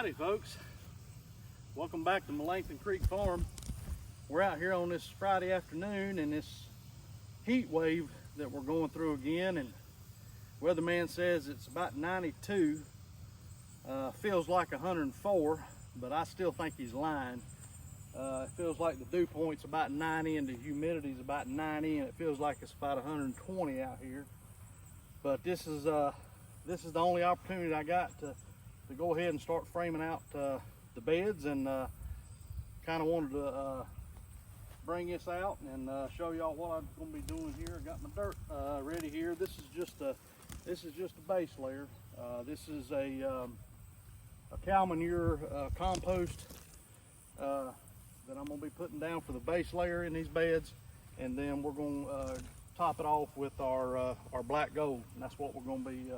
Howdy folks, welcome back to Melanchthon Creek Farm. We're out here on this Friday afternoon in this heat wave that we're going through again, and weatherman says it's about 92. Feels like 104, but I still think he's lying. It feels like the dew point's about 90 and the humidity's about 90, and it feels like it's about 120 out here. But this is the only opportunity I got to go ahead and start framing out the beds, and kind of wanted to bring this out and show y'all what I'm going to be doing here. I got my dirt ready here. This is just a base layer. This is a cow manure compost that I'm going to be putting down for the base layer in these beds, and then we're going to top it off with our black gold, and that's what we're going to be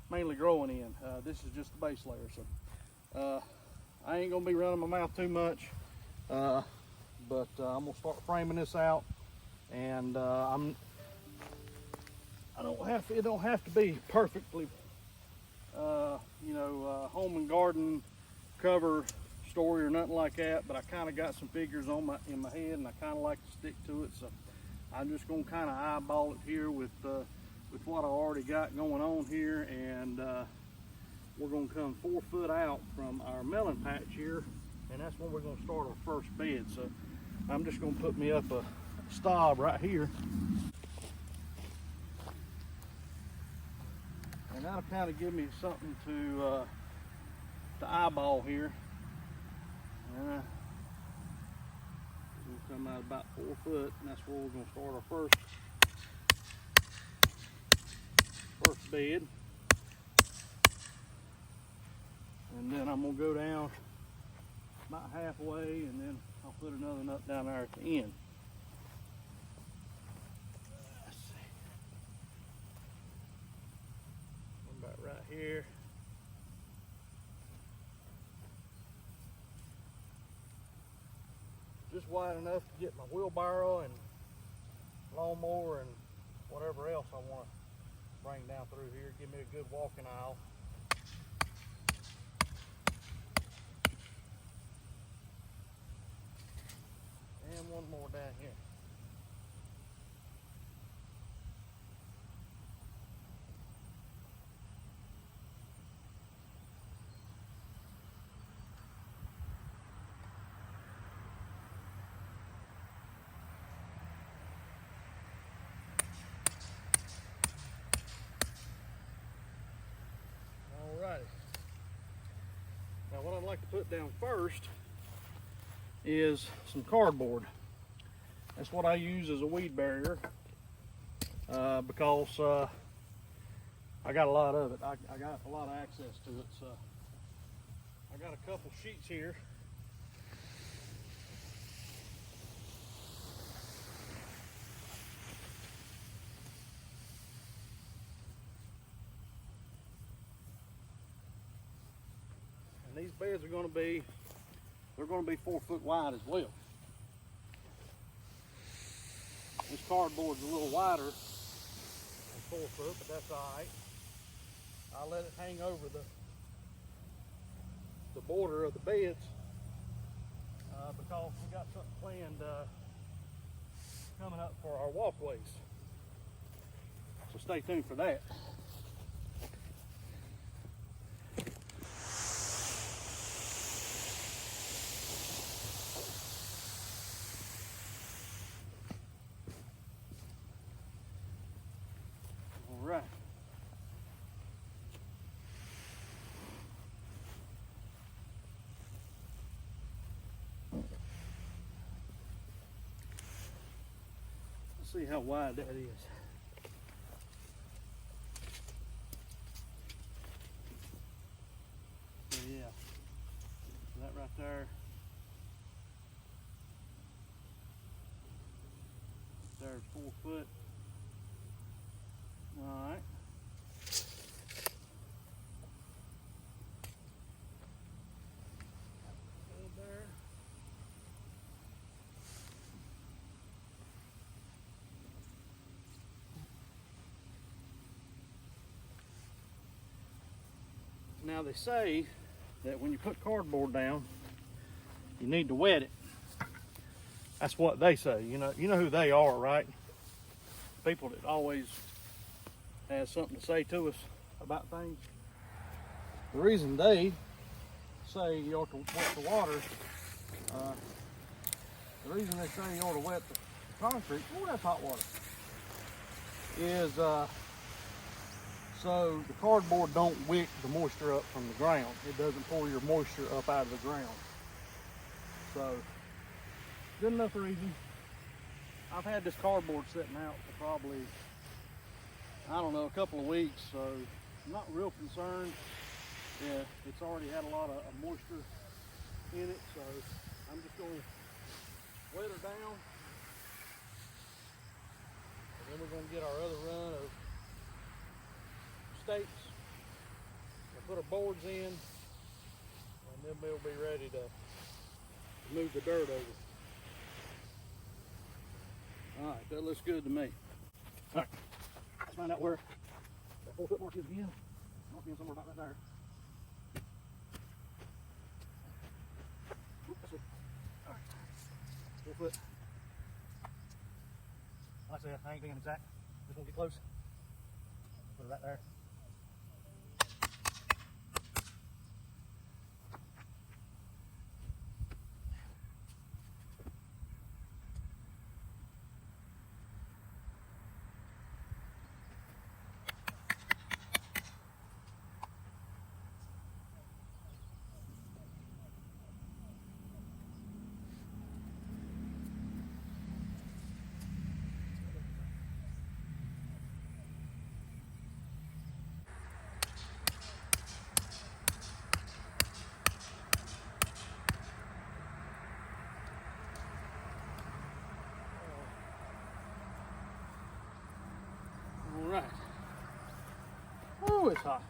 mainly growing in. This is just the base layer, so I ain't gonna be running my mouth too much, but I'm gonna start framing this out, and it don't have to be perfectly home and garden cover story or nothing like that, but I kind of got some figures in my head, and I kind of like to stick to it, so I'm just gonna kind of eyeball it here with what I already got going on here, and we're going to come 4 foot out from our melon patch here, and that's when we're going to start our first bed. So I'm just going to put me up a stub right here, and that'll kind of give me something to eyeball here. We'll come out about 4 foot, and that's where we're going to start our first bed. And then I'm going to go down about halfway, and then I'll put another nut down there at the end. Let's see. About right here. Just wide enough to get my wheelbarrow and lawnmower and whatever else I want to bring down through here. Give me a good walking aisle. And one more down here. Now what I'd like to put down first is some cardboard. That's what I use as a weed barrier, because I got a lot of it. I got a lot of access to it. So I got a couple sheets here. These beds are going to be 4 foot wide as well. This cardboard's a little wider than 4 foot, but that's all right. I'll let it hang over the border of the beds because we got something planned coming up for our walkways. So stay tuned for that. Right. Let's see how wide that is. So yeah, that right there. There's 4 foot. All right. There. Now they say that when you put cardboard down, you need to wet it. That's what they say. You know who they are, right? People that always has something to say to us about things. The reason they say you ought to wet the water, the reason they say you ought to wet the concrete, oh, that's hot water, is so the cardboard don't wick the moisture up from the ground. It doesn't pull your moisture up out of the ground. So, good enough reason. I've had this cardboard sitting out for probably, I don't know, a couple of weeks, so I'm not real concerned. Yeah, it's already had a lot of moisture in it, so I'm just going to wet her down, and then we're going to get our other run of stakes and put our boards in, and then we'll be ready to move the dirt over. All right, that looks good to me. All right, let's find out where that 4 foot mark is again. Mark in somewhere about right there. Oop, that's it. All right, 4 foot. Like I said, I ain't being exact. Just want to get close. Put it right there. All right. Oh, it's hot.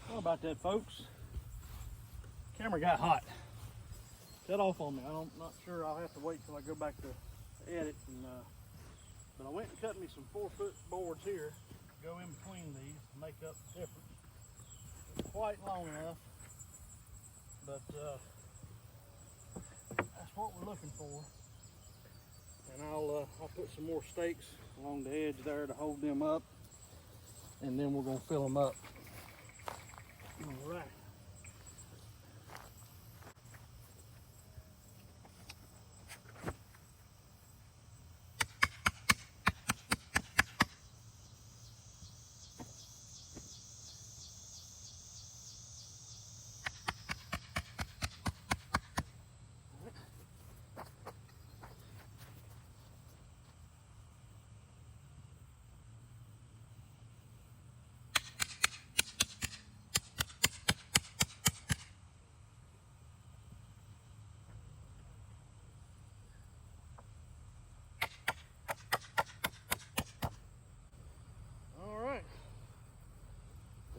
How about that, folks? Camera got hot. Shut off on me. I'm not sure. I'll have to wait till I go back to edit. But I went and cut me some 4 foot boards here to go in between these to make up the difference. It's quite long enough, but that's what we're looking for. put some more stakes along the edge there to hold them up, and then we're going to fill them up. All right.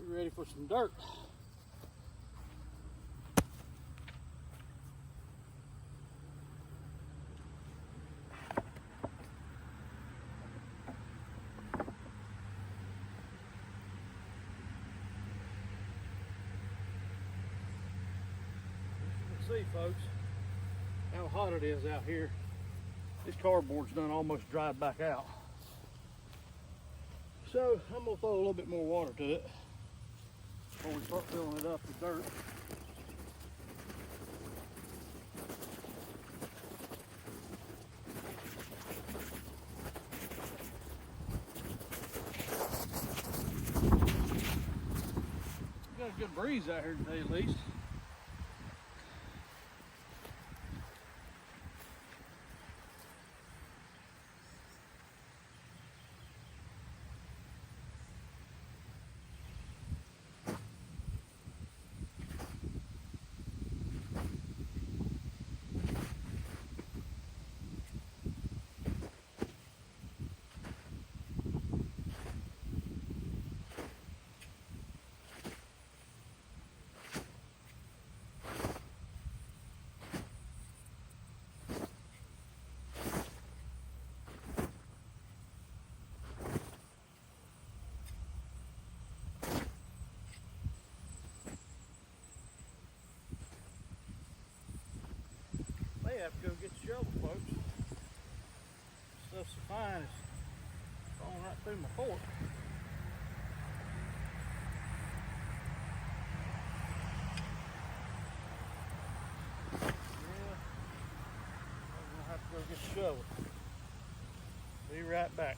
Ready for some dirt. See, folks, how hot it is out here. This cardboard's done almost dried back out. So I'm gonna throw a little bit more water to it before we start filling it up with dirt. Got a good breeze out here today at least. May have to go get the shovel, folks. Stuff's so fine, it's falling right through my fork. Yeah, I'm gonna have to go get the shovel. Be right back.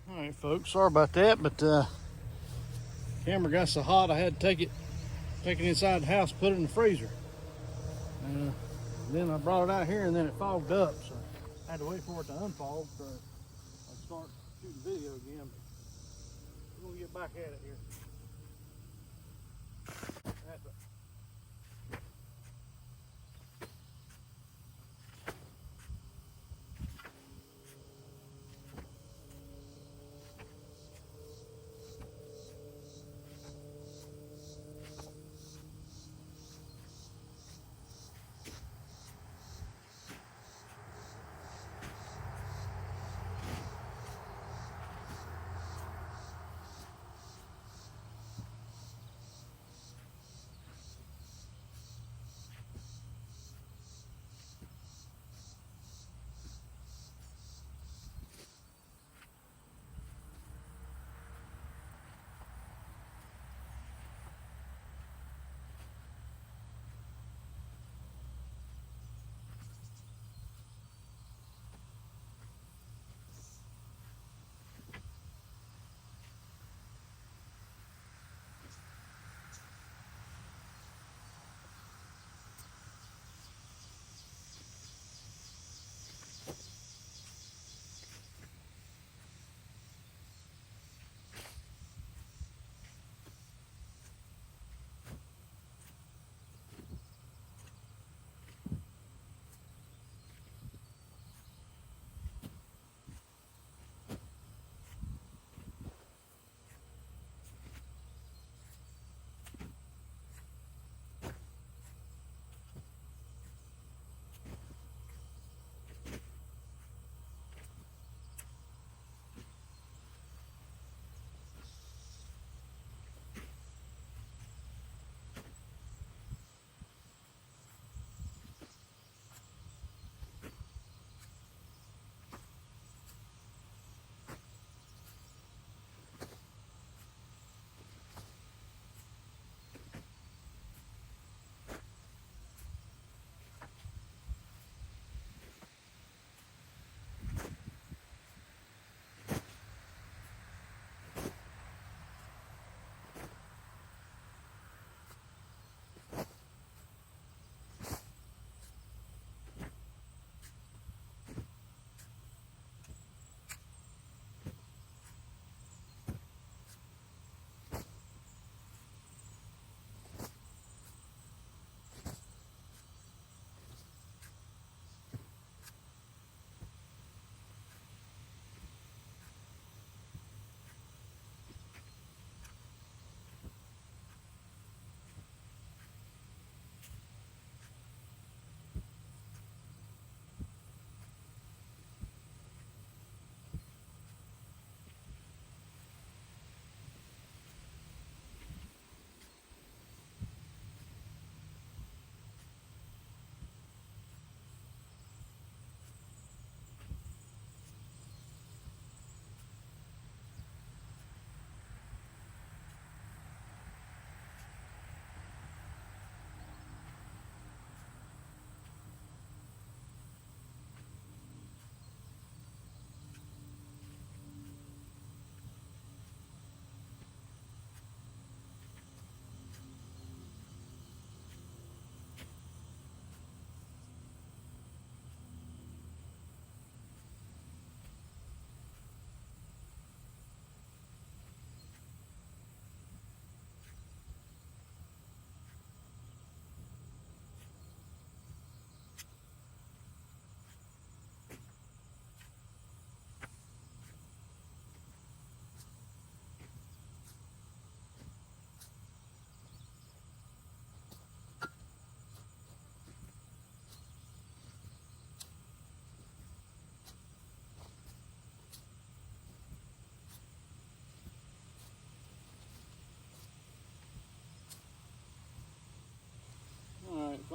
All right, folks, sorry about that, but camera got so hot I had to take it inside the house, put it in the freezer. Then I brought it out here and then it fogged up, so I had to wait for it to unfog so I'd start shooting video again. But we're gonna get back at it here. That's it.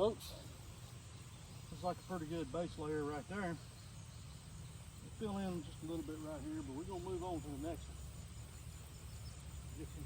folks. Looks like a pretty good base layer right there. We'll fill in just a little bit right here, but we're gonna move on to the next one. Get some